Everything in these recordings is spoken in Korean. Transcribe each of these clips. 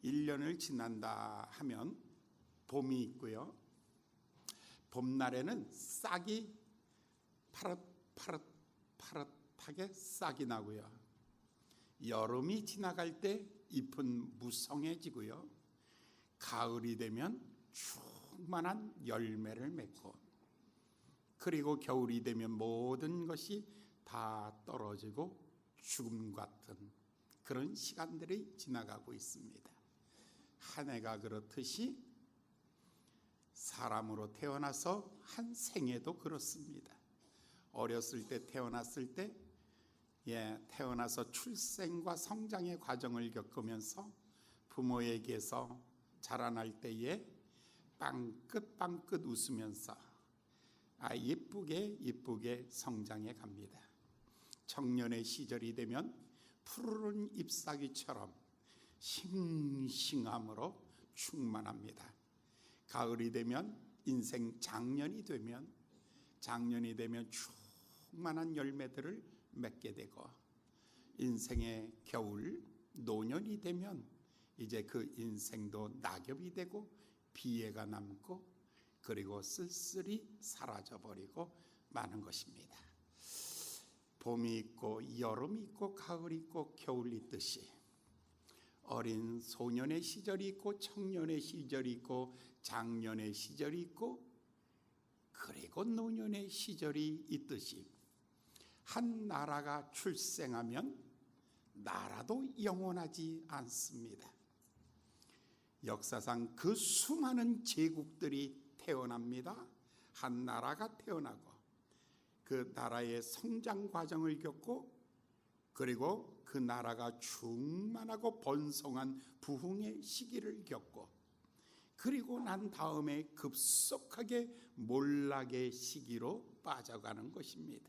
1년을 지난다 하면 봄이 있고요. 봄날에는 싹이 파릇파릇하게 싹이 나고요. 여름이 지나갈 때 잎은 무성해지고요. 가을이 되면 충만한 열매를 맺고, 그리고 겨울이 되면 모든 것이 다 떨어지고 죽음 같은 그런 시간들이 지나가고 있습니다. 한 해가 그렇듯이 사람으로 태어나서 한 생애도 그렇습니다. 어렸을 때 태어났을 때 태어나서 출생과 성장의 과정을 겪으면서 부모에게서 자라날 때에 빵긋빵긋 웃으면서 예쁘게 성장해 갑니다. 청년의 시절이 되면 푸르른 잎사귀처럼 싱싱함으로 충만합니다. 가을이 되면 인생 장년이 되면 충만한 열매들을 맺게 되고, 인생의 겨울 노년이 되면 이제 그 인생도 낙엽이 되고 비애가 남고, 그리고 쓸쓸히 사라져버리고 마는 것입니다. 봄이 있고 여름이 있고 가을이 있고 겨울이 있듯이 어린 소년의 시절이 있고 청년의 시절이 있고 장년의 시절이 있고 그리고 노년의 시절이 있듯이 한 나라가 출생하면 나라도 영원하지 않습니다. 역사상 그 수많은 제국들이 태어납니다. 한 나라가 태어나고 그 나라의 성장 과정을 겪고, 그리고 그 나라가 충만하고 번성한 부흥의 시기를 겪고, 그리고 난 다음에 급속하게 몰락의 시기로 빠져가는 것입니다.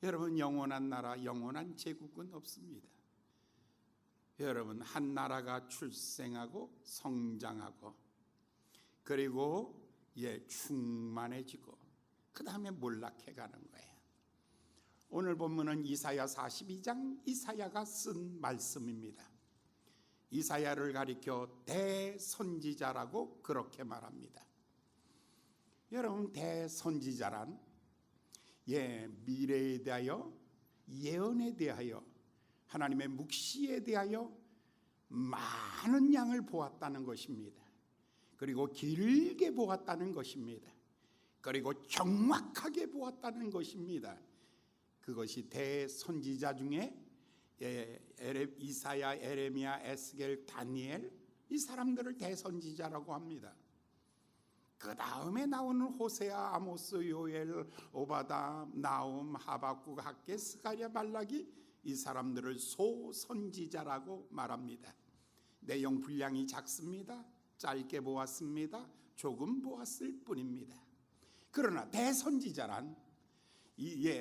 여러분, 영원한 나라, 영원한 제국은 없습니다. 여러분, 한 나라가 출생하고 성장하고 그리고 충만해지고 그 다음에 몰락해가는 거예요. 오늘 본문은 이사야 42장 이사야가 쓴 말씀입니다. 이사야를 가리켜 대선지자라고 그렇게 말합니다. 여러분, 대선지자란 미래에 대하여, 예언에 대하여, 하나님의 묵시에 대하여 많은 양을 보았다는 것입니다. 그리고 길게 보았다는 것입니다. 그리고 정확하게 보았다는 것입니다. 그것이 대선지자 중에 이사야, 에레미야, 에스겔, 다니엘, 이 사람들을 대선지자라고 합니다. 그 다음에 나오는 호세아, 아모스, 요엘, 오바다, 나움, 하박국, 학개, 스가랴, 말라기, 이 사람들을 소선지자라고 말합니다. 내용 분량이 작습니다. 짧게 보았습니다. 조금 보았을 뿐입니다. 그러나 대선지자란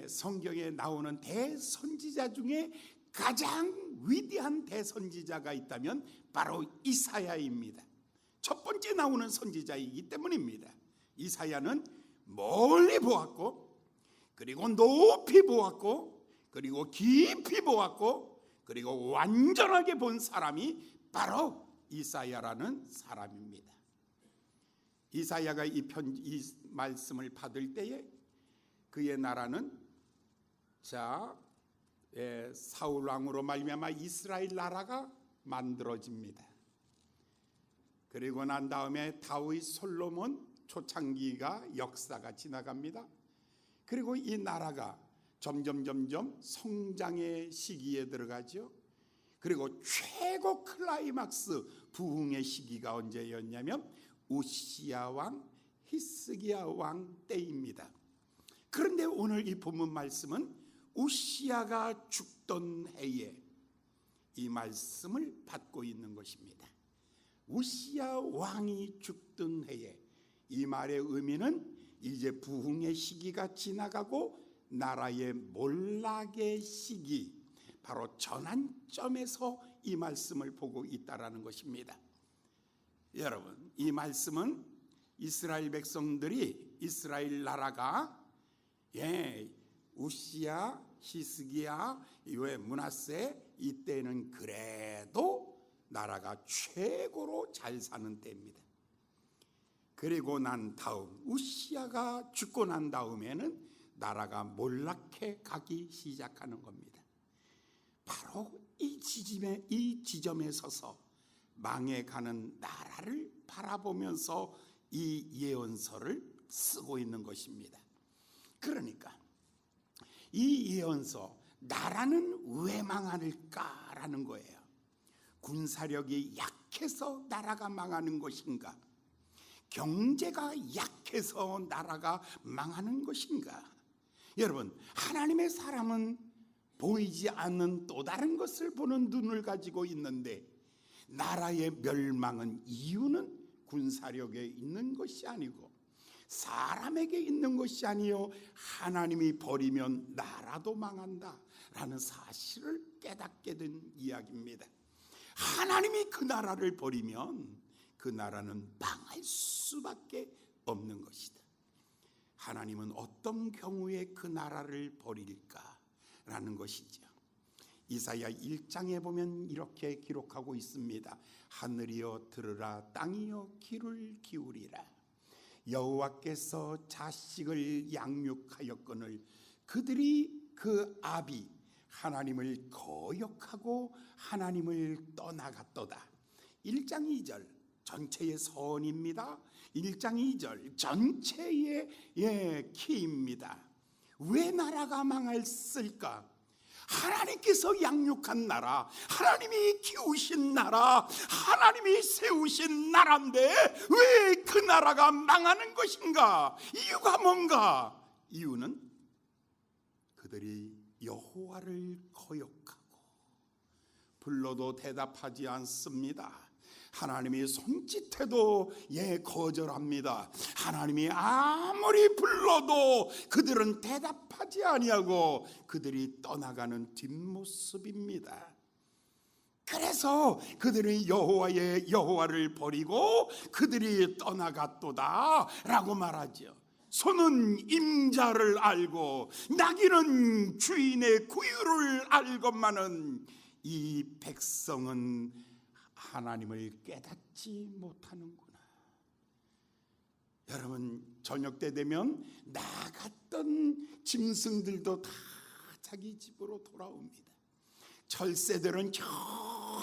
성경에 나오는 대선지자 중에 가장 위대한 대선지자가 있다면 바로 이사야입니다. 첫 번째 나오는 선지자이기 때문입니다. 이사야는 멀리 보았고, 그리고 높이 보았고, 그리고 깊이 보았고, 그리고 완전하게 본 사람이 바로 이사야라는 사람입니다. 이사야가 이 말씀을 받을 때에 그의 나라는 사울 왕으로 말미암아 이스라엘 나라가 만들어집니다. 그리고 난 다음에 다윗, 솔로몬 초창기가 역사가 지나갑니다. 그리고 이 나라가 점점 성장의 시기에 들어가죠. 그리고 최고 클라이막스 부흥의 시기가 언제였냐면 우시야 왕, 히스기야 왕 때입니다. 그런데 오늘 이 본문 말씀은 우시야가 죽던 해에 이 말씀을 받고 있는 것입니다. 우시야 왕이 죽던 해에, 이 말의 의미는 이제 부흥의 시기가 지나가고 나라의 몰락의 시기, 바로 전환점에서 이 말씀을 보고 있다라는 것입니다. 여러분, 이 말씀은 이스라엘 백성들이, 이스라엘 나라가 우시야, 히스기야, 므낫세 이때는 그래도 나라가 최고로 잘 사는 때입니다. 그리고 난 다음 우시야가 죽고 난 다음에는 나라가 몰락해 가기 시작하는 겁니다. 바로 이 지점에 서서 망해가는 나라를 바라보면서 이 예언서를 쓰고 있는 것입니다. 그러니까 이 예언서, 나라는 왜 망할까라는 거예요. 군사력이 약해서 나라가 망하는 것인가? 경제가 약해서 나라가 망하는 것인가? 여러분, 하나님의 사람은 보이지 않는 또 다른 것을 보는 눈을 가지고 있는데, 나라의 멸망은 이유는 군사력에 있는 것이 아니고 사람에게 있는 것이 아니요 하나님이 버리면 나라도 망한다라는 사실을 깨닫게 된 이야기입니다. 하나님이 그 나라를 버리면 그 나라는 망할 수밖에 없는 것이다. 하나님은 어떤 경우에 그 나라를 버릴까라는 것이죠. 이사야 1장에 보면 이렇게 기록하고 있습니다. 하늘이여 들으라, 땅이여 귀를 기울이라. 여호와께서 자식을 양육하였거늘 그들이 그 아비 하나님을 거역하고 하나님을 떠나갔도다. 1장 2절 전체의 선입니다. 1장 2절 전체의 키입니다. 왜 나라가 망했을까? 하나님께서 양육한 나라, 하나님이 키우신 나라, 하나님이 세우신 나라인데 왜 그 나라가 망하는 것인가? 이유가 뭔가? 이유는 그들이 여호와를 거역하고 불러도 대답하지 않습니다. 하나님이 손짓해도 거절합니다. 하나님이 아무리 불러도 그들은 대답하지 아니하고 그들이 떠나가는 뒷모습입니다. 그래서 그들이 여호와를 버리고 그들이 떠나갔도다 라고 말하죠. 소는 임자를 알고 나귀는 주인의 구유를 알건만은 이 백성은 하나님을 깨닫지 못하는구나. 여러분, 저녁 때 되면 나갔던 짐승들도 다 자기 집으로 돌아옵니다. 철새들은 저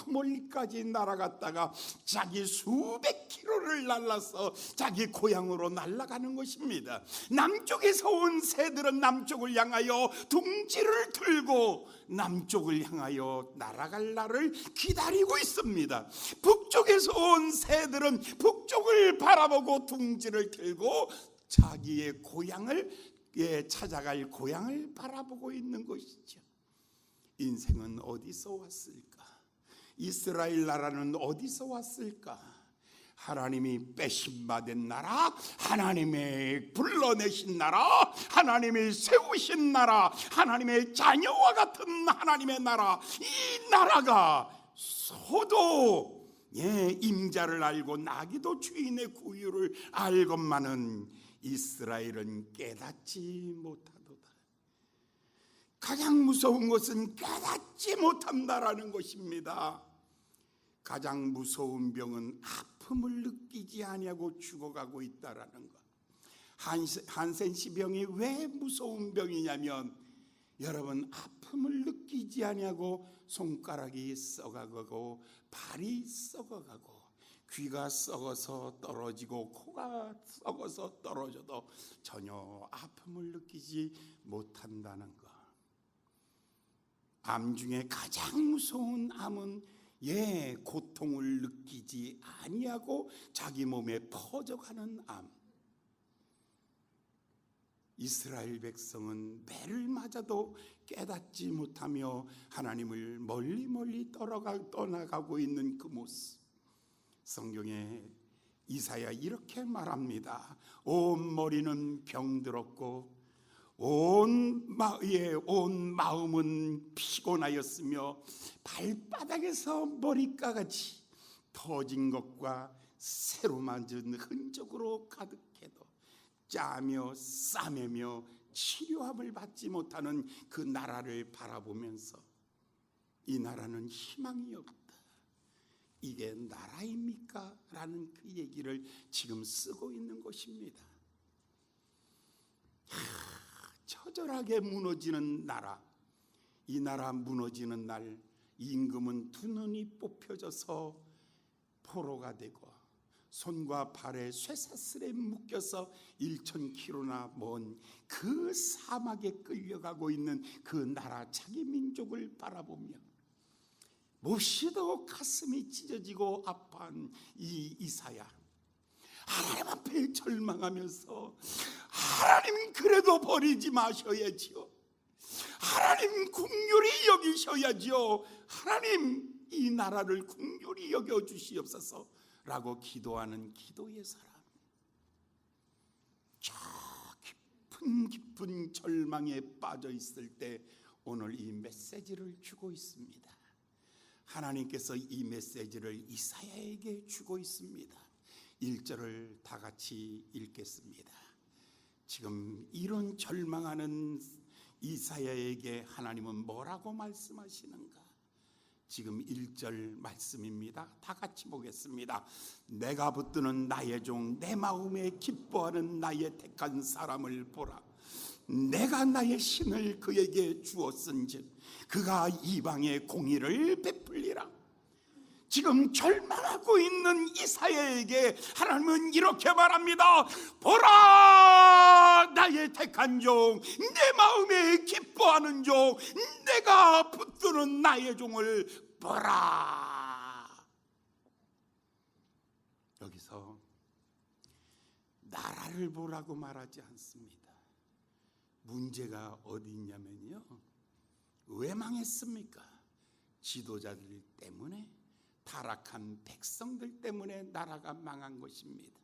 멀리까지 날아갔다가 자기 수백 킬로를 날라서 자기 고향으로 날아가는 것입니다. 남쪽에서 온 새들은 남쪽을 향하여 둥지를 들고 남쪽을 향하여 날아갈 날을 기다리고 있습니다. 북쪽에서 온 새들은 북쪽을 바라보고 둥지를 들고 자기의 고향을 찾아갈 고향을 바라보고 있는 것이죠. 인생은 어디서 왔을까? 이스라엘 나라는 어디서 왔을까? 하나님이 빼심받은 나라, 하나님의 불러내신 나라, 하나님이 세우신 나라, 하나님의 자녀와 같은 하나님의 나라, 이 나라가 소도 임자를 알고 나귀도 주인의 구유를 알건만은 이스라엘은 깨닫지 못하도다. 가장 무서운 것은 깨닫지 못한다라는 것입니다. 가장 무서운 병은 아픔을 느끼지 아니하고 죽어가고 있다라는 것. 한센시병이 왜 무서운 병이냐면, 여러분, 아픔을 느끼지 아니하고 손가락이 썩어가고 발이 썩어가고 귀가 썩어서 떨어지고 코가 썩어서 떨어져도 전혀 아픔을 느끼지 못한다는 것. 암 중에 가장 무서운 암은 고통을 느끼지 아니하고 자기 몸에 퍼져가는 암. 이스라엘 백성은 매를 맞아도 깨닫지 못하며 하나님을 멀리 떠나가고 있는 그 모습. 성경에 이사야 이렇게 말합니다. 온 머리는 병들었고 온 마음은 피곤하였으며 발바닥에서 머리카락이 터진 것과 새로 만든 흔적으로 가득해도 짜며 싸매며 치료함을 받지 못하는 그 나라를 바라보면서 이 나라는 희망이 없다, 이게 나라입니까? 라는 그 얘기를 지금 쓰고 있는 것입니다. 처절하게 무너지는 나라, 이 나라 무너지는 날 임금은 두 눈이 뽑혀져서 포로가 되고 손과 발에 쇠사슬에 묶여서 1000km나 먼 그 사막에 끌려가고 있는 그 나라 자기 민족을 바라보며 몹시도 가슴이 찢어지고 아파한 이 이사야, 하나님 앞에 절망하면서 하나님 그래도 버리지 마셔야지요, 하나님 긍휼히 여기셔야지요, 하나님 이 나라를 긍휼히 여겨 주시옵소서 라고 기도하는 기도의 사람, 저 깊은 절망에 빠져 있을 때 오늘 이 메시지를 주고 있습니다. 하나님께서 이 메시지를 이사야에게 주고 있습니다. 1절을 다 같이 읽겠습니다. 지금 이런 절망하는 이사야에게 하나님은 뭐라고 말씀하시는가? 지금 1절 말씀입니다. 다 같이 보겠습니다. 내가 붙드는 나의 종, 내 마음에 기뻐하는 나의 택한 사람을 보라. 내가 나의 신을 그에게 주었은즉 그가 이방의 공의를 베풀리라. 지금 절망하고 있는 이사야에게 하나님은 이렇게 말합니다. 보라, 나의 택한 종, 내 마음에 기뻐하는 종, 내가 붙드는 나의 종을 보라. 여기서 나라를 보라고 말하지 않습니다. 문제가 어디 있냐면요, 왜 망했습니까? 지도자들 때문에, 타락한 백성들 때문에 나라가 망한 것입니다.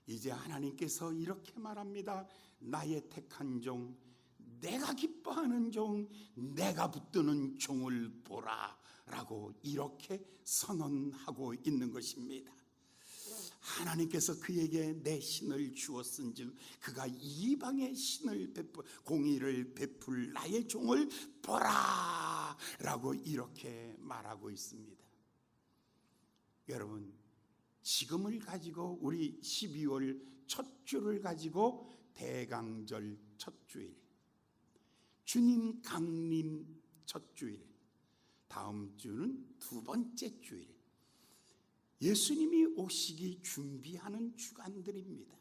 이제 하나님께서 이렇게 말합니다. 나의 택한 종, 내가 기뻐하는 종, 내가 붙드는 종을 보라 라고 이렇게 선언하고 있는 것입니다. 하나님께서 그에게 내 신을 주었은즉 그가 이방의 신을 공의를 베풀 나의 종을 보라 라고 이렇게 말하고 있습니다. 여러분, 지금을 가지고 우리 12월 첫 주를 가지고 대강절 첫 주일, 주님 강림 첫 주일, 다음 주는 두 번째 주일, 예수님이 오시기 준비하는 주간들입니다.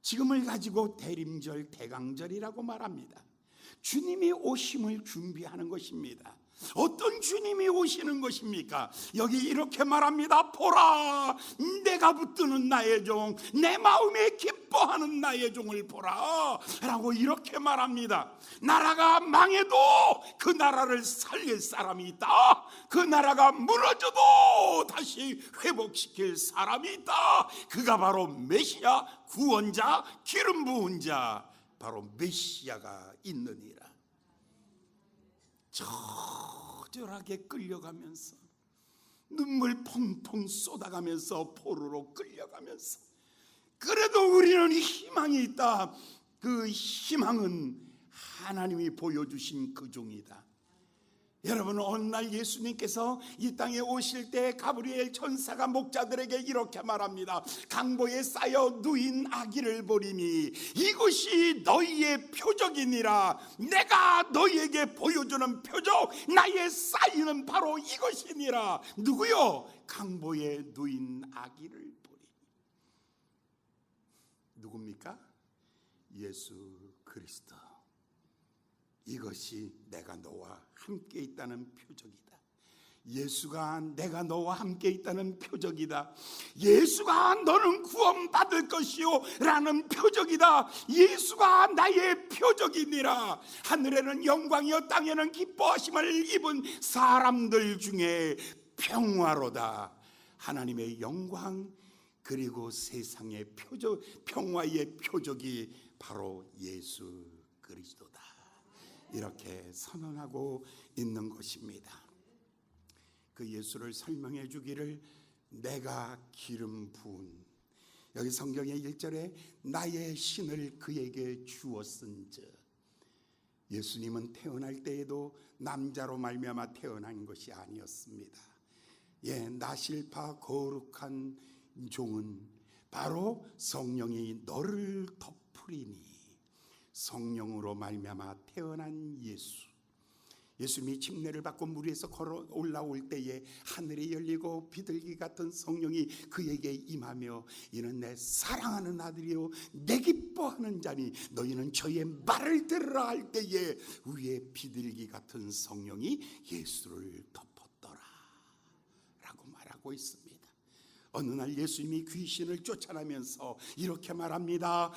지금을 가지고 대림절, 대강절이라고 말합니다. 주님이 오심을 준비하는 것입니다. 어떤 주님이 오시는 것입니까? 여기 이렇게 말합니다. 보라, 내가 붙드는 나의 종, 내 마음에 기뻐하는 나의 종을 보라 라고 이렇게 말합니다. 나라가 망해도 그 나라를 살릴 사람이 있다. 그 나라가 무너져도 다시 회복시킬 사람이 있다. 그가 바로 메시아, 구원자, 기름 부은 자, 바로 메시아가 있느니라. 처절하게 끌려가면서 눈물 펑펑 쏟아가면서 포로로 끌려가면서, 그래도 우리는 희망이 있다. 그 희망은 하나님이 보여주신 그 종이다. 여러분, 어느 날 예수님께서 이 땅에 오실 때 가브리엘 천사가 목자들에게 이렇게 말합니다. 강보에 쌓여 누인 아기를 보리니 이것이 너희의 표적이니라. 내가 너희에게 보여주는 표적, 나의 쌓이는 바로 이것이니라. 누구요? 강보에 누인 아기를 보리. 누굽니까? 예수 그리스도. 이것이 내가 너와 함께 있다는 표적이다. 예수가 내가 너와 함께 있다는 표적이다. 예수가 너는 구원받을 것이요 라는 표적이다. 예수가 나의 표적이니라. 하늘에는 영광이요 땅에는 기뻐하심을 입은 사람들 중에 평화로다. 하나님의 영광, 그리고 세상의 표적, 평화의 표적이 바로 예수 그리스도다. 이렇게 선언하고 있는 것입니다. 그 예수를 설명해 주기를 내가 기름 부은, 여기 성경의 1절에 나의 신을 그에게 주었은즉, 예수님은 태어날 때에도 남자로 말미암아 태어난 것이 아니었습니다. 나실파 거룩한 종은 바로 성령이 너를 덮으리니, 성령으로 말미암아 태어난 예수님이 침례를 받고 물 위에서 걸어 올라올 때에 하늘이 열리고 비둘기 같은 성령이 그에게 임하며, 이는 내 사랑하는 아들이요 내 기뻐하는 자니 너희는 저의 말을 들으라 할 때에 위에 비둘기 같은 성령이 예수를 덮었더라 라고 말하고 있습니다. 어느 날 예수님이 귀신을 쫓아내면서 이렇게 말합니다.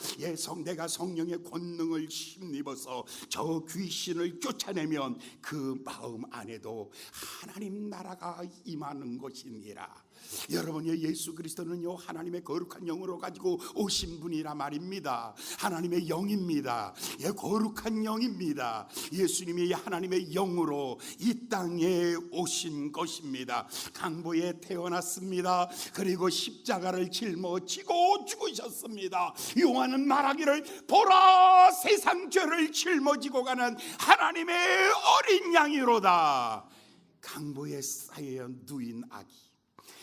내가 성령의 권능을 힘입어서 저 귀신을 쫓아내면 그 마음 안에도 하나님 나라가 임하는 것이니라. 여러분, 예수 그리스도는요 하나님의 거룩한 영으로 가지고 오신 분이라 말입니다. 하나님의 영입니다. 거룩한 영입니다. 예수님이 하나님의 영으로 이 땅에 오신 것입니다. 강보에 태어났습니다. 그리고 십자가를 짊어지고 죽으셨습니다. 요한은 말하기를, 보라 세상 죄를 짊어지고 가는 하나님의 어린 양이로다. 강보에 쌓여 누인 아기,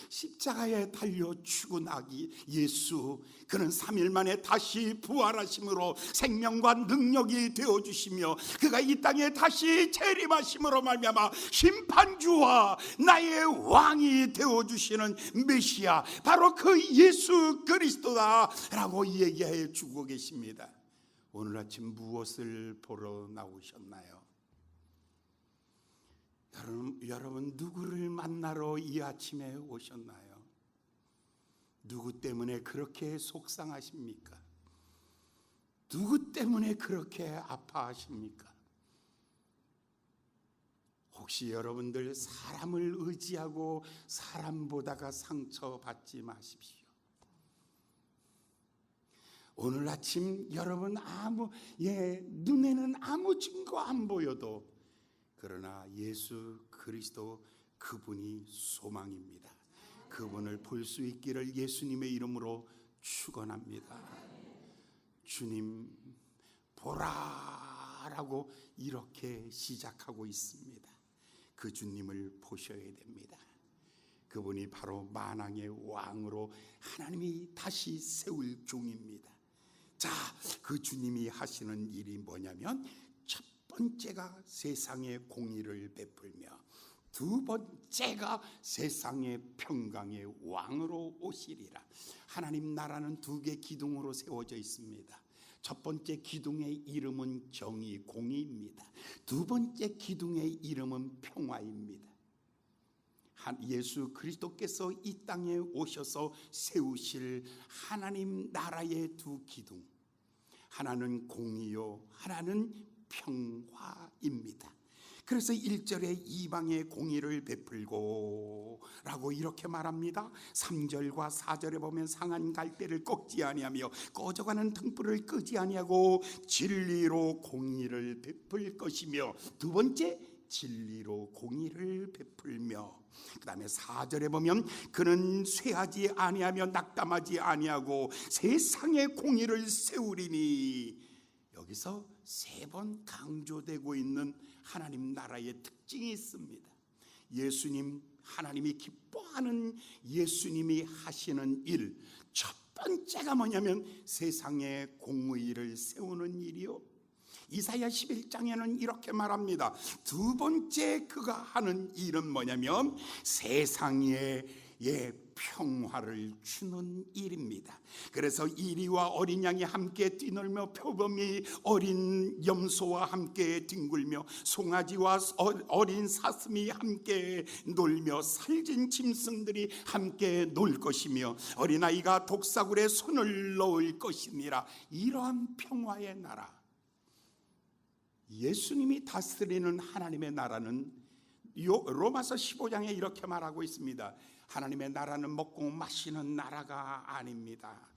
십자가에 달려 죽은 아기 예수, 그는 3일 만에 다시 부활하심으로 생명과 능력이 되어주시며, 그가 이 땅에 다시 재림하심으로 말미암아 심판주와 나의 왕이 되어주시는 메시아, 바로 그 예수 그리스도다 라고 얘기해 주고 계십니다. 오늘 아침 무엇을 보러 나오셨나요? 여러분 누구를 만나러 이 아침에 오셨나요? 누구 때문에 그렇게 속상하십니까? 누구 때문에 그렇게 아파하십니까? 혹시 여러분들 사람을 의지하고 사람 보다가 상처받지 마십시오. 오늘 아침 여러분 눈에는 아무 증거 안 보여도, 그러나 예수 그리스도 그분이 소망입니다. 그분을 볼 수 있기를 예수님의 이름으로 축원합니다. 주님 보라라고 이렇게 시작하고 있습니다. 그 주님을 보셔야 됩니다. 그분이 바로 만왕의 왕으로 하나님이 다시 세울 종입니다. 자, 그 주님이 하시는 일이 뭐냐면, 첫 번째가 세상의 공의를 베풀며, 두 번째가 세상의 평강의 왕으로 오시리라. 하나님 나라는 두 개 기둥으로 세워져 있습니다. 첫 번째 기둥의 이름은 정의, 공의입니다. 두 번째 기둥의 이름은 평화입니다. 예수 그리스도께서 이 땅에 오셔서 세우실 하나님 나라의 두 기둥, 하나는 공의요 하나는 평화입니다. 그래서 1절에 이방의 공의를 베풀고 라고 이렇게 말합니다. 3절과 4절에 보면 상한 갈대를 꺾지 아니하며 꺼져가는 등불을 끄지 아니하고 진리로 공의를 베풀 것이며, 두 번째 진리로 공의를 베풀며, 그 다음에 4절에 보면 그는 쇠하지 아니하며 낙담하지 아니하고 세상의 공의를 세우리니, 여기서 세 번 강조되고 있는 하나님 나라의 특징이 있습니다. 예수님, 하나님이 기뻐하는 예수님이 하시는 일, 첫 번째가 뭐냐면 세상의 공의를 세우는 일이요. 이사야 11장에는 이렇게 말합니다. 두 번째 그가 하는 일은 뭐냐면 세상에 평화를 주는 일입니다. 그래서 이리와 어린 양이 함께 뛰놀며 표범이 어린 염소와 함께 뒹굴며 송아지와 어린 사슴이 함께 놀며 살진 짐승들이 함께 놀 것이며 어린아이가 독사굴에 손을 넣을 것이니라. 이러한 평화의 나라, 예수님이 다스리는 하나님의 나라는 로마서 15장에 이렇게 말하고 있습니다. 하나님의 나라는 먹고 마시는 나라가 아닙니다.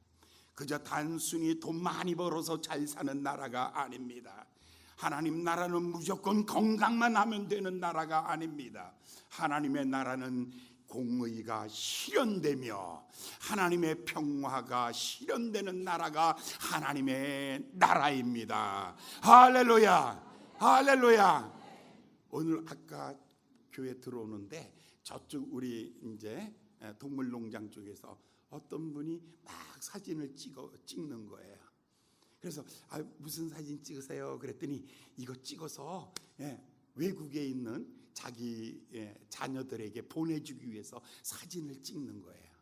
그저 단순히 돈 많이 벌어서 잘 사는 나라가 아닙니다. 하나님 나라는 무조건 건강만 하면 되는 나라가 아닙니다. 하나님의 나라는 공의가 실현되며 하나님의 평화가 실현되는 나라가 하나님의 나라입니다. 할렐루야, 할렐루야. 오늘 아까 교회 들어오는데 저쪽 우리 이제 동물농장 쪽에서 어떤 분이 막 사진을 찍는 거예요. 그래서 무슨 사진 찍으세요? 그랬더니 이거 찍어서 외국에 있는 자기 자녀들에게 보내주기 위해서 사진을 찍는 거예요.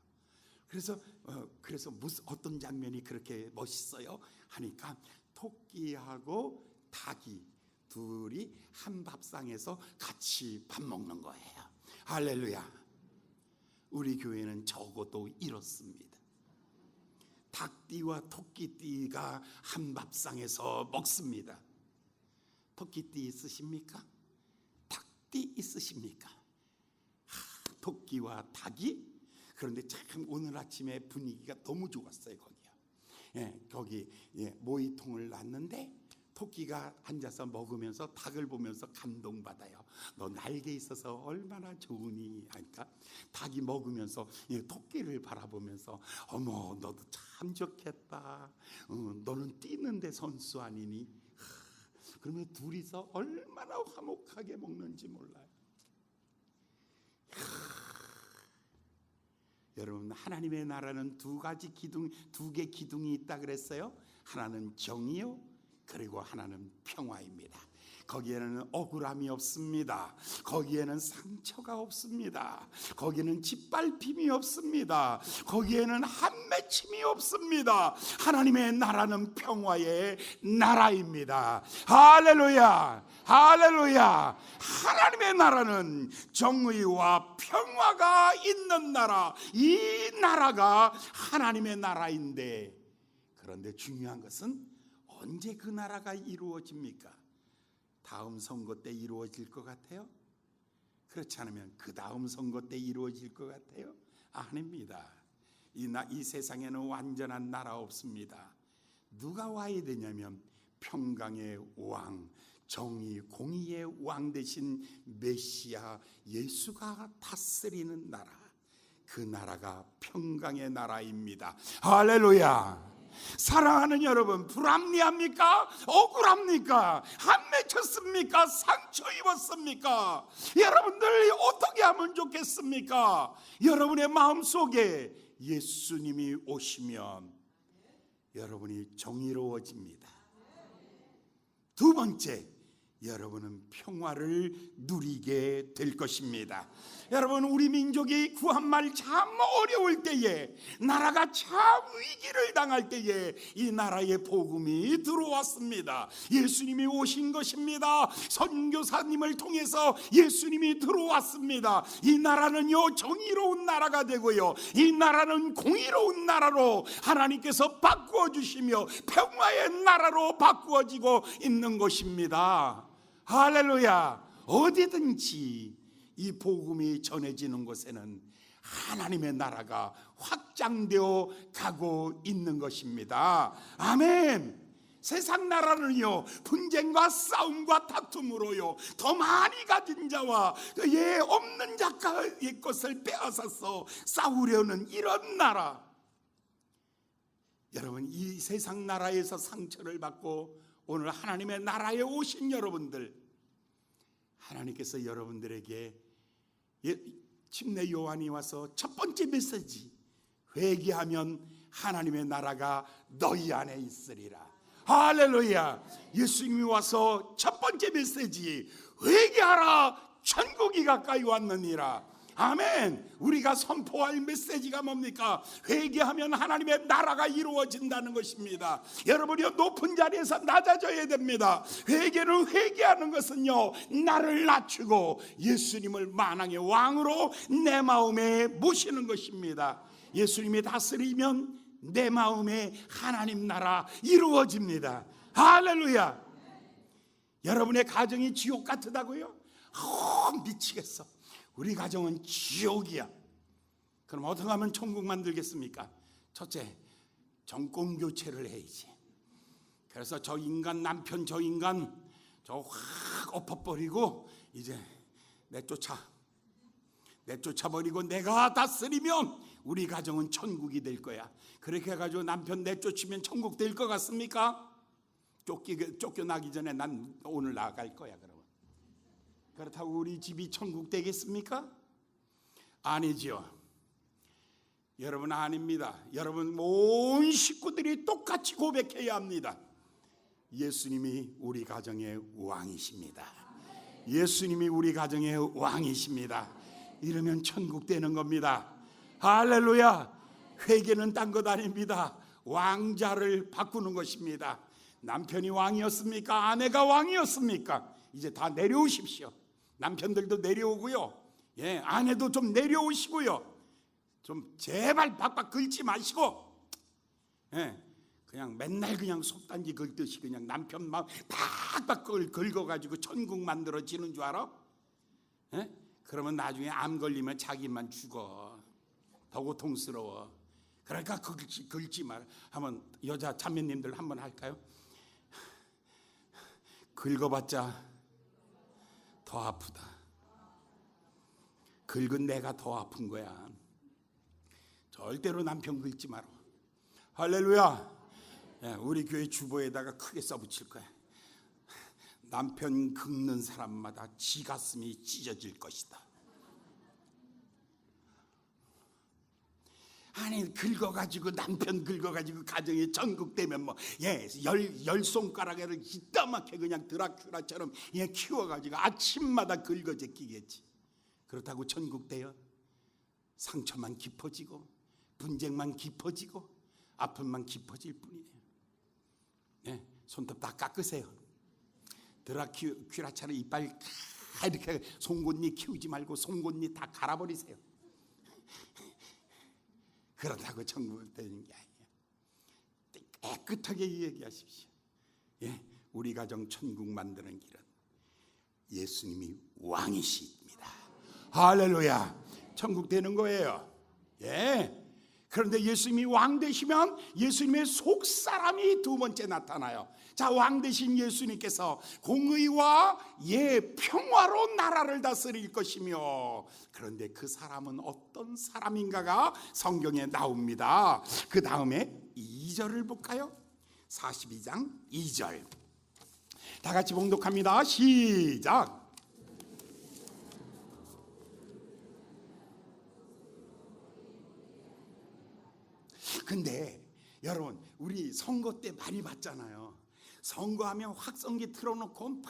그래서 무슨 어떤 장면이 그렇게 멋있어요? 하니까 토끼하고 닭이 둘이 한 밥상에서 같이 밥 먹는 거예요. 할렐루야. 우리 교회는 적어도 이렇습니다. 닭띠와 토끼띠가 한 밥상에서 먹습니다. 토끼띠 있으십니까? 닭띠 있으십니까? 토끼와 닭이, 그런데 참 오늘 아침에 분위기가 너무 좋았어요. 거기요. 거기 모이통을 놨는데 토끼가 앉아서 먹으면서 닭을 보면서 감동받아요. 너 날개 있어서 얼마나 좋으니 하니까 닭이 먹으면서 토끼를 바라보면서 어머 너도 참 좋겠다. 너는 뛰는데 선수 아니니? 그러면 둘이서 얼마나 화목하게 먹는지 몰라요. 여러분, 하나님의 나라는 두 개 기둥이 있다 그랬어요. 하나는 정의요, 그리고 하나는 평화입니다. 거기에는 억울함이 없습니다. 거기에는 상처가 없습니다. 거기에는 짓밟힘이 없습니다. 거기에는 한맺힘이 없습니다. 하나님의 나라는 평화의 나라입니다. 할렐루야, 할렐루야. 하나님의 나라는 정의와 평화가 있는 나라, 이 나라가 하나님의 나라인데, 그런데 중요한 것은 언제 그 나라가 이루어집니까? 다음 선거 때 이루어질 것 같아요? 그렇지 않으면 그 다음 선거 때 이루어질 것 같아요? 아닙니다. 이 세상에는 완전한 나라 없습니다. 누가 와야 되냐면 평강의 왕, 정의 공의의 왕 되신 메시아 예수가 다스리는 나라, 그 나라가 평강의 나라입니다. 할렐루야. 사랑하는 여러분, 불합리합니까? 억울합니까? 안 맺혔습니까? 상처 입었습니까? 여러분들 어떻게 하면 좋겠습니까? 여러분의 마음속에 예수님이 오시면 여러분이 정의로워집니다. 두 번째, 여러분은 평화를 누리게 될 것입니다. 여러분, 우리 민족이 구한말 참 어려울 때에, 나라가 참 위기를 당할 때에 이 나라에 복음이 들어왔습니다. 예수님이 오신 것입니다. 선교사님을 통해서 예수님이 들어왔습니다. 이 나라는요, 정의로운 나라가 되고요, 이 나라는 공의로운 나라로 하나님께서 바꾸어 주시며 평화의 나라로 바꾸어지고 있는 것입니다. 할렐루야. 어디든지 이 복음이 전해지는 곳에는 하나님의 나라가 확장되어 가고 있는 것입니다. 아멘. 세상 나라는요, 분쟁과 싸움과 다툼으로요, 더 많이 가진 자와 없는 자의 것을 빼앗아서 싸우려는 이런 나라. 여러분, 이 세상 나라에서 상처를 받고 오늘 하나님의 나라에 오신 여러분들, 하나님께서 여러분들에게 침례 요한이 와서 첫 번째 메시지, 회개하면 하나님의 나라가 너희 안에 있으리라. 할렐루야. 예수님이 와서 첫 번째 메시지, 회개하라, 천국이 가까이 왔느니라. 아멘. 우리가 선포할 메시지가 뭡니까? 회개하면 하나님의 나라가 이루어진다는 것입니다. 여러분이 높은 자리에서 낮아져야 됩니다. 회개는, 회개하는 것은요, 나를 낮추고 예수님을 만왕의 왕으로 내 마음에 모시는 것입니다. 예수님이 다스리면 내 마음에 하나님 나라 이루어집니다. 할렐루야. 여러분의 가정이 지옥 같다고요? 미치겠어, 우리 가정은 지옥이야. 그럼 어떻게 하면 천국 만들겠습니까? 첫째, 정권 교체를 해야지. 그래서 저 인간, 남편 저 인간 저 확 엎어버리고 이제 내쫓아버리고 내가 다스리면 우리 가정은 천국이 될 거야. 그렇게 해가지고 남편 내쫓으면 천국 될 것 같습니까? 쫓겨나기 전에 난 오늘 나갈 거야. 그러면 그렇다고 우리 집이 천국 되겠습니까? 아니죠. 여러분 아닙니다. 여러분 온 식구들이 똑같이 고백해야 합니다. 예수님이 우리 가정의 왕이십니다. 예수님이 우리 가정의 왕이십니다. 이러면 천국 되는 겁니다. 할렐루야. 회개는 딴 것 아닙니다. 왕자를 바꾸는 것입니다. 남편이 왕이었습니까? 아내가 왕이었습니까? 이제 다 내려오십시오. 남편들도 내려오고요. 예, 아내도 좀 내려오시고요. 좀 제발 박박 긁지 마시고, 예, 그냥 맨날 그냥 속단지 긁듯이 그냥 남편 막 박박 긁어가지고 천국 만들어지는 줄 알아? 예? 그러면 나중에 암 걸리면 자기만 죽어. 더 고통스러워. 그러니까 긁지 말. 한번 여자 자매님들 한번 할까요? 긁어봤자 더 아프다. 긁은 내가 더 아픈 거야. 절대로 남편 긁지 마라. 할렐루야. 우리 교회 주보에다가 크게 써붙일 거야. 남편 긁는 사람마다 지 가슴이 찢어질 것이다. 아니 긁어가지고 남편 긁어가지고 가정이 전국되면 뭐 열 손가락을 이따맣게 그냥 드라큘라처럼 키워가지고 아침마다 긁어 제끼겠지. 그렇다고 전국되어? 상처만 깊어지고 분쟁만 깊어지고 아픔만 깊어질 뿐이에요. 네, 손톱 다 깎으세요. 드라큘라처럼 이빨 이렇게 송곳니 키우지 말고 송곳니 다 갈아버리세요. 그렇다고 천국을 되는 게 아니에요. 깨끗하게 얘기하십시오. 예, 우리 가정 천국 만드는 길은 예수님이 왕이십니다. 할렐루야. 천국 되는 거예요. 예. 그런데 예수님이 왕 되시면 예수님의 속사람이 두 번째 나타나요. 자, 왕 되신 예수님께서 공의와 평화로 나라를 다스릴 것이며, 그런데 그 사람은 어떤 사람인가가 성경에 나옵니다. 그 다음에 2절을 볼까요? 42장 2절. 다 같이 봉독합니다. 시작. 근데 여러분 우리 선거 때 많이 봤잖아요. 선거하면 확성기 틀어놓고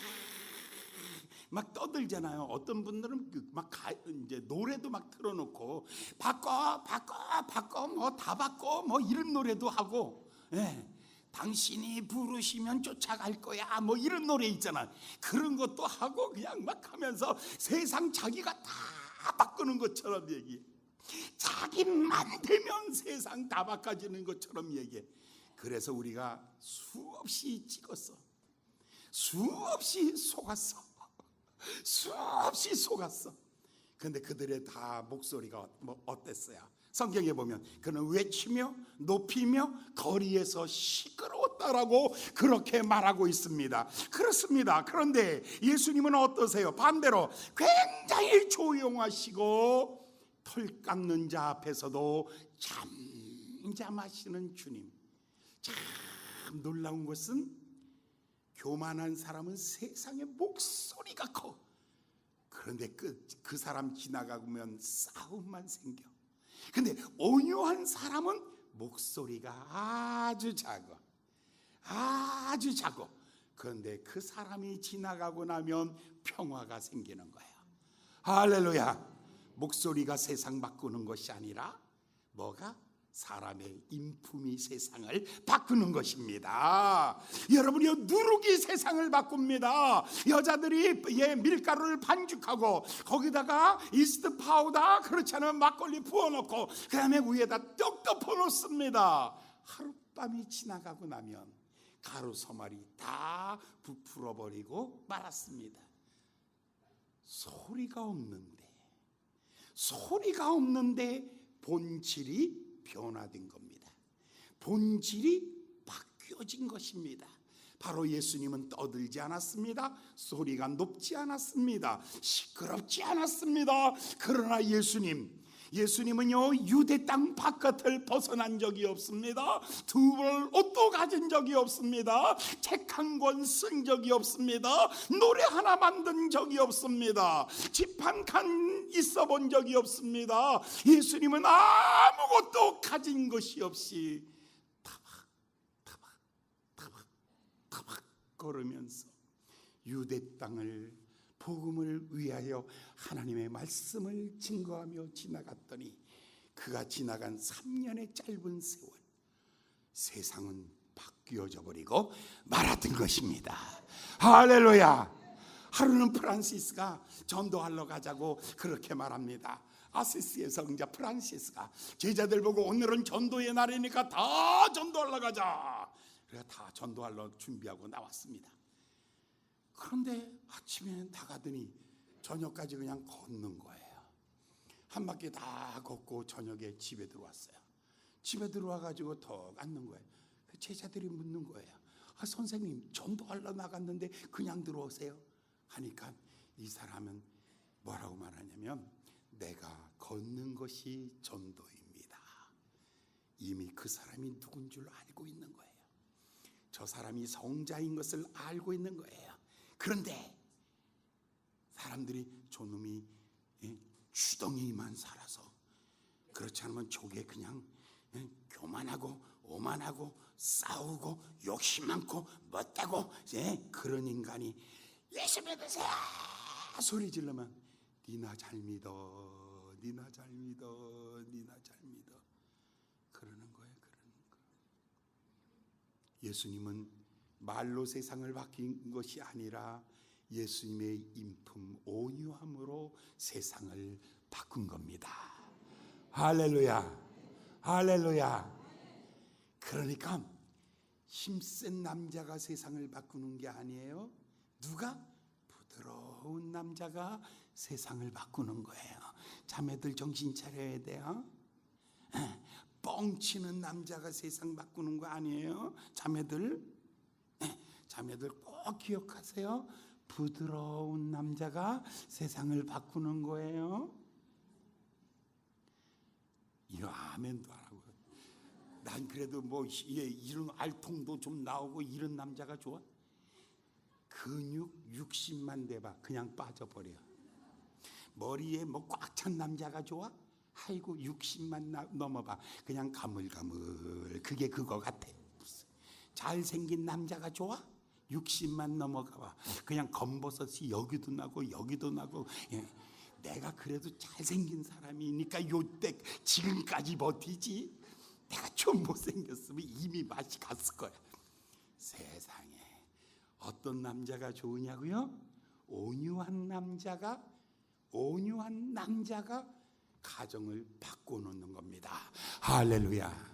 막 떠들잖아요. 어떤 분들은 막 이제 노래도 막 틀어놓고 바꿔 뭐 다 바꿔 뭐 이런 노래도 하고, 예. 당신이 부르시면 쫓아갈 거야 뭐 이런 노래 있잖아. 그런 것도 하고 그냥 막 하면서 세상 자기가 다 바꾸는 것처럼 얘기해. 자기만 되면 세상 다 바꿔지는 것처럼 얘기해. 그래서 우리가 수없이 찍었어. 수없이 속았어. 수없이 속았어. 근데 그들의 다 목소리가 뭐 어땠어요? 성경에 보면 그는 외치며 높이며 거리에서 시끄러웠다라고 그렇게 말하고 있습니다. 그렇습니다. 그런데 예수님은 어떠세요? 반대로 굉장히 조용하시고 털 깎는 자 앞에서도 잠잠하시는 주님. 참 놀라운 것은 교만한 사람은 세상에 목소리가 커. 그런데 그 사람 지나가면 싸움만 생겨. 근데 온유한 사람은 목소리가 아주 작아. 아주 작아. 그런데 그 사람이 지나가고 나면 평화가 생기는 거예요. 할렐루야. 목소리가 세상 바꾸는 것이 아니라 뭐가? 사람의 인품이 세상을 바꾸는 것입니다. 여러분이요, 누룩이 세상을 바꿉니다. 여자들이 밀가루를 반죽하고 거기다가 이스트 파우더, 그렇지 않으면 막걸리 부어놓고 그 다음에 위에다 떡 덮어놓습니다. 하룻밤이 지나가고 나면 가루 서말이 다 부풀어버리고 말았습니다. 소리가 없는데 본질이 변화된 겁니다. 본질이 바뀌어진 것입니다. 바로 예수님은 떠들지 않았습니다. 소리가 높지 않았습니다. 시끄럽지 않았습니다. 그러나 예수님 예수님은요 유대 땅 바깥을 벗어난 적이 없습니다. 두 벌 옷도 가진 적이 없습니다. 책 한 권 쓴 적이 없습니다. 노래 하나 만든 적이 없습니다. 집 한 칸 있어 본 적이 없습니다. 예수님은 아무것도 가진 것이 없이 타박 걸으면서 유대 땅을 복음을 위하여 하나님의 말씀을 증거하며 지나갔더니 그가 지나간 3년의 짧은 세월, 세상은 바뀌어져 버리고 말았던 것입니다. 할렐루야. 하루는 프란시스가 전도하러 가자고 그렇게 말합니다. 아시시의 성자 프란시스가 제자들 보고 오늘은 전도의 날이니까 다 전도하러 가자. 그래서 다 전도하러 준비하고 나왔습니다. 그런데 아침에 나가더니 저녁까지 그냥 걷는 거예요. 한 바퀴 다 걷고 저녁에 집에 들어왔어요. 집에 들어와가지고 더 앉는 거예요. 제자들이 묻는 거예요. 선생님 전도하러 나갔는데 그냥 들어오세요 하니까 이 사람은 뭐라고 말하냐면 내가 걷는 것이 전도입니다. 이미 그 사람이 누군 줄 알고 있는 거예요. 저 사람이 성자인 것을 알고 있는 거예요. 그런데 사람들이 저놈이 주덩이만 살아서 그렇지 않으면 족에 그냥 교만하고 오만하고 싸우고 욕심 많고 못되고 그런 인간이 예수 믿으세요 소리 지르면 니나 잘 믿어, 니나 잘 믿어, 니나 잘 믿어 그러는 거예요. 예수님은 말로 세상을 바뀐 것이 아니라 예수님의 인품 온유함으로 세상을 바꾼 겁니다. 할렐루야, 할렐루야. 그러니까 힘센 남자가 세상을 바꾸는 게 아니에요. 누가? 부드러운 남자가 세상을 바꾸는 거예요. 자매들 정신 차려야 돼요. 뻥치는 남자가 세상 바꾸는 거 아니에요. 자매들 꼭 기억하세요. 부드러운 남자가 세상을 바꾸는 거예요. 이거 아멘도 안 하고. 난 그래도 뭐 이런 알통도 좀 나오고 이런 남자가 좋아. 근육 60만 대봐 그냥 빠져버려. 머리에 뭐 꽉 찬 남자가 좋아? 아이고 60만 넘어봐 그냥 가물가물. 그게 그거 같아. 잘생긴 남자가 좋아? 60만 넘어가봐 그냥 검버섯이 여기도 나고 여기도 나고. 내가 그래도 잘생긴 사람이니까 요때 지금까지 버티지. 내가 좀 못생겼으면 이미 맛이 갔을 거야. 세상에 어떤 남자가 좋으냐고요? 온유한 남자가 가정을 바꿔놓는 겁니다. 할렐루야.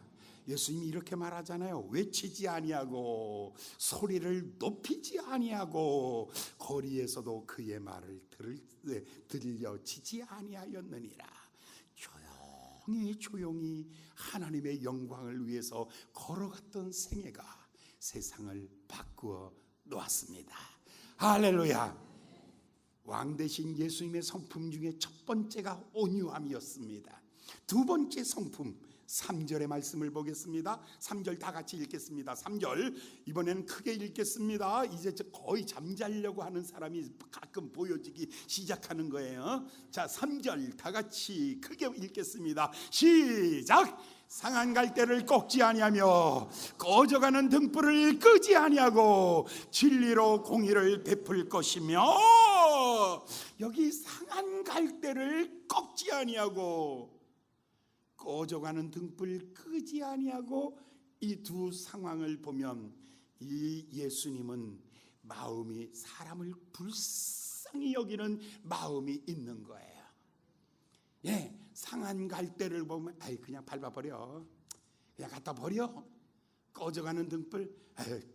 예수님이 이렇게 말하잖아요. 외치지 아니하고 소리를 높이지 아니하고 거리에서도 그의 말을 들려지지 아니하였느니라. 조용히 하나님의 영광을 위해서 걸어갔던 생애가 세상을 바꾸어 놓았습니다. 할렐루야. 왕 대신 예수님의 성품 중에 첫 번째가 온유함이었습니다. 두 번째 성품 3절의 말씀을 보겠습니다. 3절 다 같이 읽겠습니다. 3절 이번에는 크게 읽겠습니다. 이제 거의 잠자려고 하는 사람이 가끔 보여지기 시작하는 거예요. 자, 3절 다 같이 크게 읽겠습니다. 시작. 상한 갈대를 꺾지 아니하며 꺼져가는 등불을 끄지 아니하고 진리로 공의를 베풀 것이며. 여기 상한 갈대를 꺾지 아니하고 꺼져가는 등불 끄지 아니하고 이 두 상황을 보면 이 예수님은 마음이 사람을 불쌍히 여기는 마음이 있는 거예요. 상한 갈대를 보면 그냥 밟아버려, 그냥 갖다 버려. 꺼져가는 등불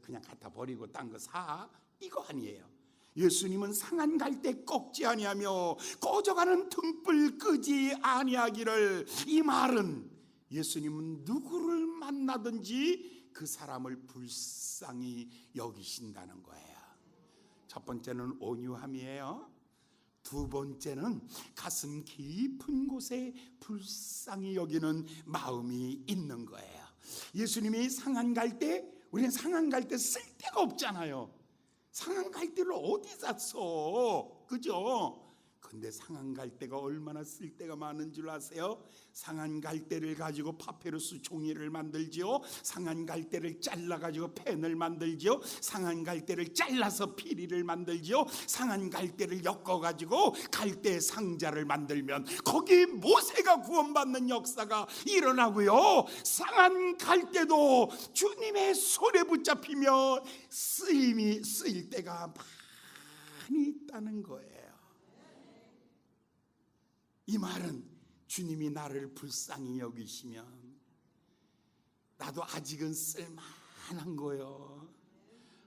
그냥 갖다 버리고 딴 거 사, 이거 아니에요. 예수님은 상한 갈대 꺾지 아니하며 꺼져가는 등불 끄지 아니하기를. 이 말은 예수님은 누구를 만나든지 그 사람을 불쌍히 여기신다는 거예요. 첫 번째는 온유함이에요. 두 번째는 가슴 깊은 곳에 불쌍히 여기는 마음이 있는 거예요. 예수님이 상한 갈 때, 우리는 상한 갈 때 쓸 데가 없잖아요. 상한 갈 데를 어디다 써? 그죠? 근데 상한 갈대가 얼마나 쓸데가 많은 줄 아세요? 상한 갈대를 가지고 파피루스 종이를 만들지요. 상한 갈대를 잘라 가지고 펜을 만들지요. 상한 갈대를 잘라서 피리를 만들지요. 상한 갈대를 엮어 가지고 갈대 상자를 만들면 거기 모세가 구원받는 역사가 일어나고요. 상한 갈대도 주님의 손에 붙잡히면 쓰일 때가 많이 있다는 거예요. 이 말은 주님이 나를 불쌍히 여기시면 나도 아직은 쓸만한 거예요.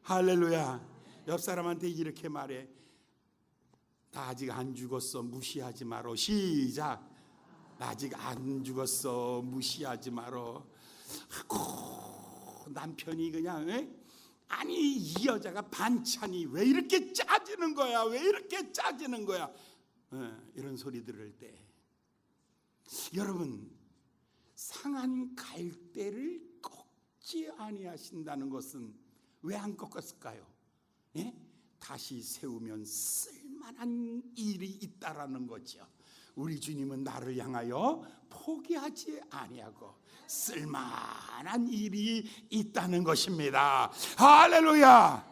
할렐루야. 옆 사람한테 이렇게 말해. 나 아직 안 죽었어. 무시하지 마라. 시작. 나 아직 안 죽었어. 무시하지 마라. 남편이 그냥 아니 이 여자가 반찬이 왜 이렇게 짜지는 거야? 왜 이렇게 짜지는 거야? 이런 소리 들을 때 여러분, 상한 갈대를 꺾지 아니하신다는 것은 왜 안 꺾었을까요? 다시 세우면 쓸만한 일이 있다라는 거죠. 우리 주님은 나를 향하여 포기하지 아니하고 쓸만한 일이 있다는 것입니다. 할렐루야.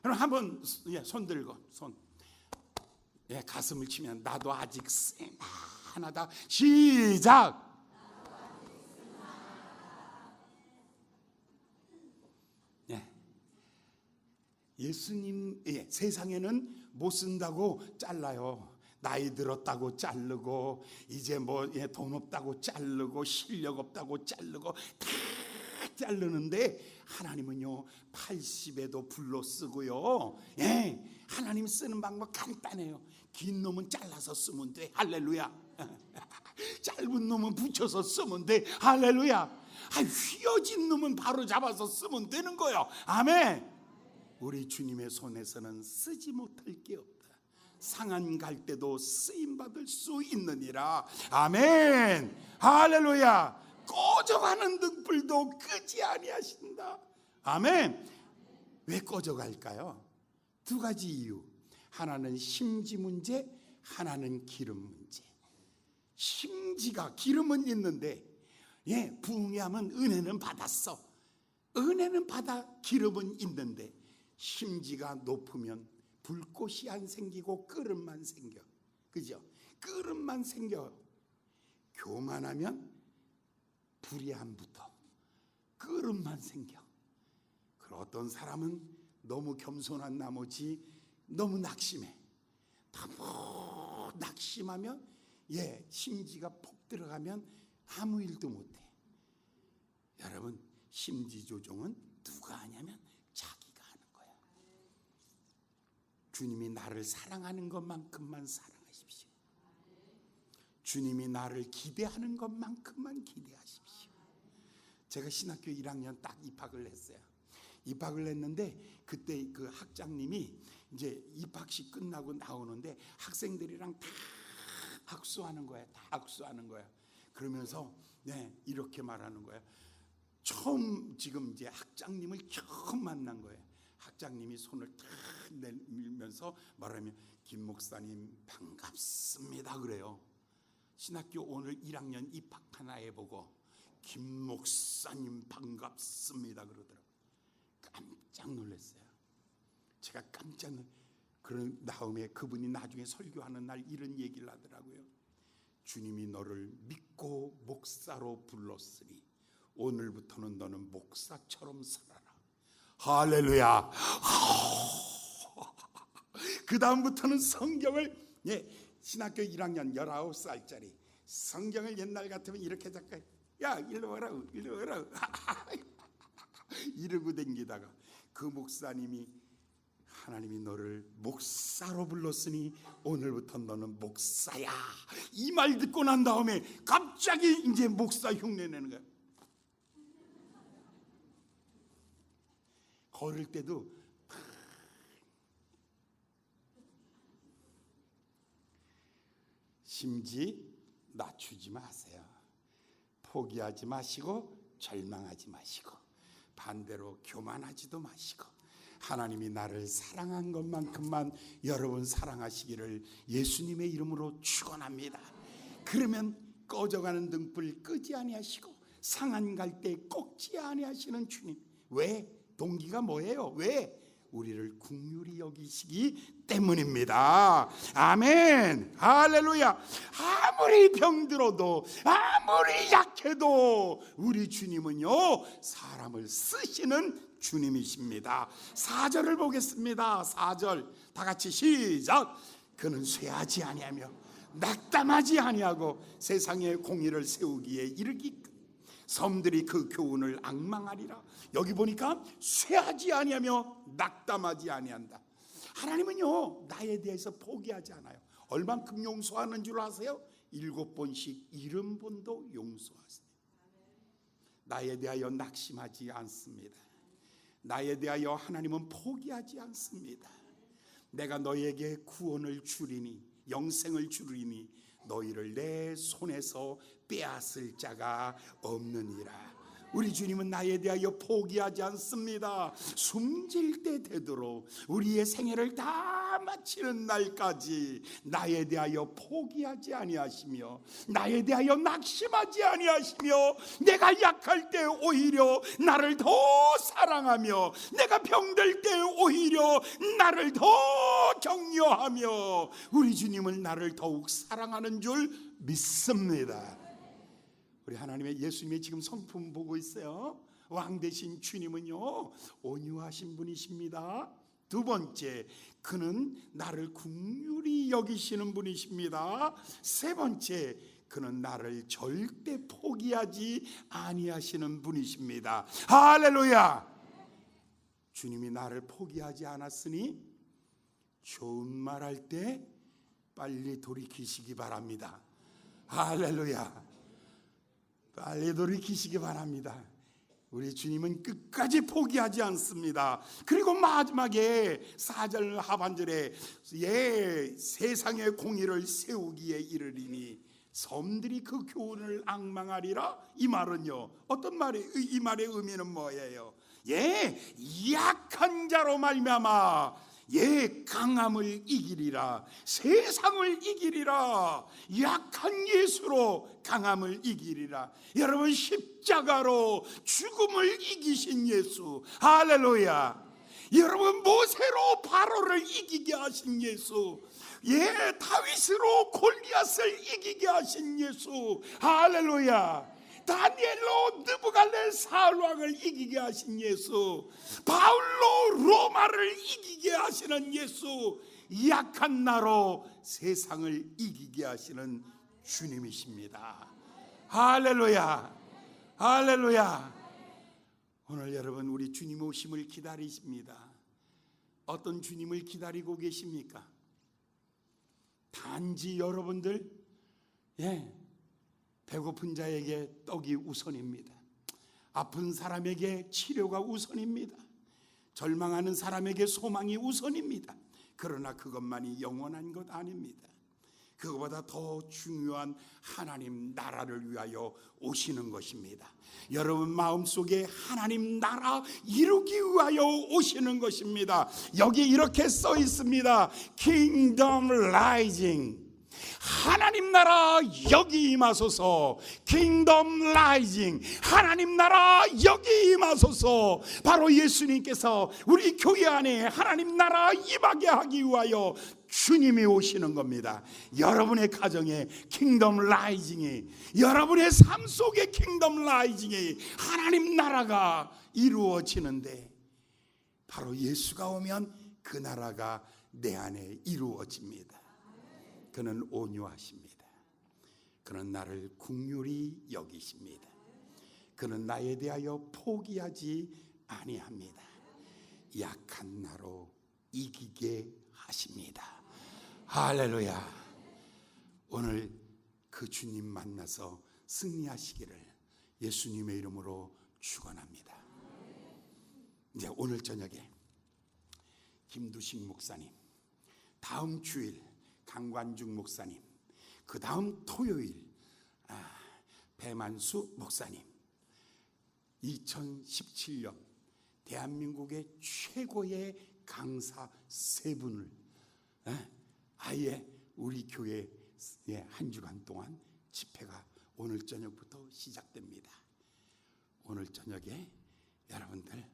그럼 한번 손 들고 가슴을 치면 나도 아직 쓸만하다. 시작. 예수님 세상에는 못 쓴다고 잘라요. 나이 들었다고 자르고 이제 돈 없다고 자르고 실력 없다고 자르고 다 자르는데 하나님은요 80에도 불로 쓰고요. 하나님 쓰는 방법 간단해요. 긴 놈은 잘라서 쓰면 돼. 할렐루야. 짧은 놈은 붙여서 쓰면 돼. 할렐루야. 휘어진 놈은 바로 잡아서 쓰면 되는 거예요. 아멘. 우리 주님의 손에서는 쓰지 못할 게 없다. 상한 갈대도 쓰임받을 수 있느니라. 아멘. 할렐루야. 꺼져가는 등불도 끄지 아니하신다. 아멘. 왜 꺼져갈까요? 두 가지 이유. 하나는 심지 문제, 하나는 기름 문제. 심지가 기름은 있는데 부흥하면 은혜는 받았어. 은혜는 받아 기름은 있는데 심지가 높으면 불꽃이 안 생기고 끓음만 생겨. 그죠? 끓음만 생겨. 교만하면 불이 안 붙어. 끓음만 생겨. 그리고 어떤 사람은 너무 겸손한 나머지 너무 낙심해. 너무 낙심하면 심지가 폭 들어가면 아무 일도 못해. 여러분, 심지 조종은 누가 하냐면 자기가 하는 거야. 주님이 나를 사랑하는 것만큼만 사랑하십시오. 주님이 나를 기대하는 것만큼만 기대하십시오. 제가 신학교 1학년 딱 입학을 했어요. 입학을 했는데 그때 그 학장님이 이제 입학식 끝나고 나오는데 학생들이랑 다 악수하는 거야. 다 악수하는 거야. 그러면서 이렇게 말하는 거야. 처음 지금 이제 학장님을 처음 만난 거예요. 학장님이 손을 탁 내밀면서 말하면 김 목사님 반갑습니다 그래요. 신학교 오늘 1학년 입학한 아이 보고 김 목사님 반갑습니다 그러더라고요. 깜짝 놀랐어요. 제가 깜짝 그런 다음에 그분이 나중에 설교하는 날 이런 얘기를 하더라고요. 주님이 너를 믿고 목사로 불렀으니 오늘부터는 너는 목사처럼 살아라. 할렐루야. 그 다음부터는 성경을 신학교 1학년 19살짜리 성경을 옛날 같으면 이렇게 잠깐 야 일로 와라 일로 와라 이러고 댕기다가 그 목사님이 하나님이 너를 목사로 불렀으니 오늘부터 너는 목사야 이 말 듣고 난 다음에 갑자기 이제 목사 흉내 내는 거야. 걸을 때도 심지 낮추지 마세요. 포기하지 마시고 절망하지 마시고 반대로 교만하지도 마시고 하나님이 나를 사랑한 것만큼만 여러분 사랑하시기를 예수님의 이름으로 축원합니다. 그러면 꺼져가는 등불 끄지 아니하시고 상한 갈대 꺾지 아니하시는 주님. 왜? 동기가 뭐예요? 왜? 우리를 긍휼히 여기시기 때문입니다. 아멘. 할렐루야. 아무리 병들어도 아무리 약해도 우리 주님은요 사람을 쓰시는 주님이십니다. 4절을 보겠습니다. 4절 다 같이 시작. 그는 쇠하지 아니하며 낙담하지 아니하고 세상에 공의를 세우기에 이르기까지 섬들이 그 교훈을 앙망하리라. 여기 보니까 쇠하지 아니하며 낙담하지 아니한다. 하나님은요 나에 대해서 포기하지 않아요. 얼만큼 용서하는 줄 아세요? 7번씩 70번도 용서하세요. 나에 대하여 낙심하지 않습니다. 나에 대하여 하나님은 포기하지 않습니다. 내가 너에게 구원을 주리니 영생을 주리니 너희를 내 손에서 빼앗을 자가 없느니라. 우리 주님은 나에 대하여 포기하지 않습니다. 숨질 때 되도록 우리의 생애를 다 마치는 날까지 나에 대하여 포기하지 아니하시며 나에 대하여 낙심하지 아니하시며 내가 약할 때 오히려 나를 더 사랑하며 내가 병들 때 오히려 나를 더 격려하며 우리 주님은 나를 더욱 사랑하는 줄 믿습니다. 우리 하나님의 예수님의 지금 성품 보고 있어요. 왕 되신 주님은요 온유하신 분이십니다. 두 번째, 그는 나를 긍휼히 여기시는 분이십니다. 세 번째, 그는 나를 절대 포기하지 아니하시는 분이십니다. 할렐루야. 주님이 나를 포기하지 않았으니 좋은 말 할 때 빨리 돌이키시기 바랍니다. 할렐루야. 빨리 돌이키시기 바랍니다. 우리 주님은 끝까지 포기하지 않습니다. 그리고 마지막에 4절 하반절에 세상의 공의를 세우기에 이르리니 섬들이 그 교훈을 앙망하리라. 이 말은요 어떤 말이에요? 이 말의 의미는 뭐예요? 약한 자로 말미암아 강함을 이기리라. 세상을 이기리라. 약한 예수로 강함을 이기리라. 여러분 십자가로 죽음을 이기신 예수. 할렐루야. 여러분 모세로 바로를 이기게 하신 예수. 다윗으로 골리앗을 이기게 하신 예수. 할렐루야. 다니엘로 느부갓네살 사울왕을 이기게 하신 예수. 바울로 로마를 이기게 하시는 예수. 약한 나로 세상을 이기게 하시는 주님이십니다. 할렐루야. 할렐루야. 오늘 여러분 우리 주님 오심을 기다리십니다. 어떤 주님을 기다리고 계십니까? 단지 여러분들 배고픈 자에게 떡이 우선입니다. 아픈 사람에게 치료가 우선입니다. 절망하는 사람에게 소망이 우선입니다. 그러나 그것만이 영원한 것 아닙니다. 그것보다 더 중요한 하나님 나라를 위하여 오시는 것입니다. 여러분 마음속에 하나님 나라 이루기 위하여 오시는 것입니다. 여기 이렇게 써 있습니다. Kingdom Rising. 하나님 나라 여기 임하소서. 킹덤 라이징. 하나님 나라 여기 임하소서. 바로 예수님께서 우리 교회 안에 하나님 나라 임하게 하기 위하여 주님이 오시는 겁니다. 여러분의 가정에 킹덤 라이징이, 여러분의 삶 속에 킹덤 라이징이, 하나님 나라가 이루어지는데 바로 예수가 오면 그 나라가 내 안에 이루어집니다. 그는 온유하십니다. 그는 나를 긍휼히 여기십니다. 그는 나에 대하여 포기하지 아니합니다. 약한 나로 이기게 하십니다. 할렐루야. 오늘 그 주님 만나서 승리하시기를 예수님의 이름으로 축원합니다. 이제 오늘 저녁에 김두식 목사님, 다음 주일 강관중 목사님, 그 다음 토요일 배만수 목사님, 2017년 대한민국의 최고의 강사 세 분을 아예 우리 교회에 한 주간 동안 집회가 오늘 저녁부터 시작됩니다. 오늘 저녁에 여러분들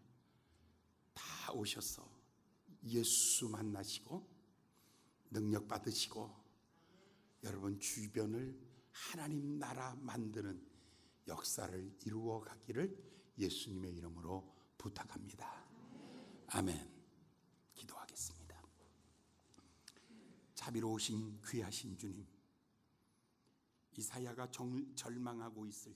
다 오셔서 예수 만나시고 능력 받으시고 여러분 주변을 하나님 나라 만드는 역사를 이루어 가기를 예수님의 이름으로 부탁합니다. 아멘. 기도하겠습니다. 자비로우신 귀하신 주님, 이사야가 절망하고 있을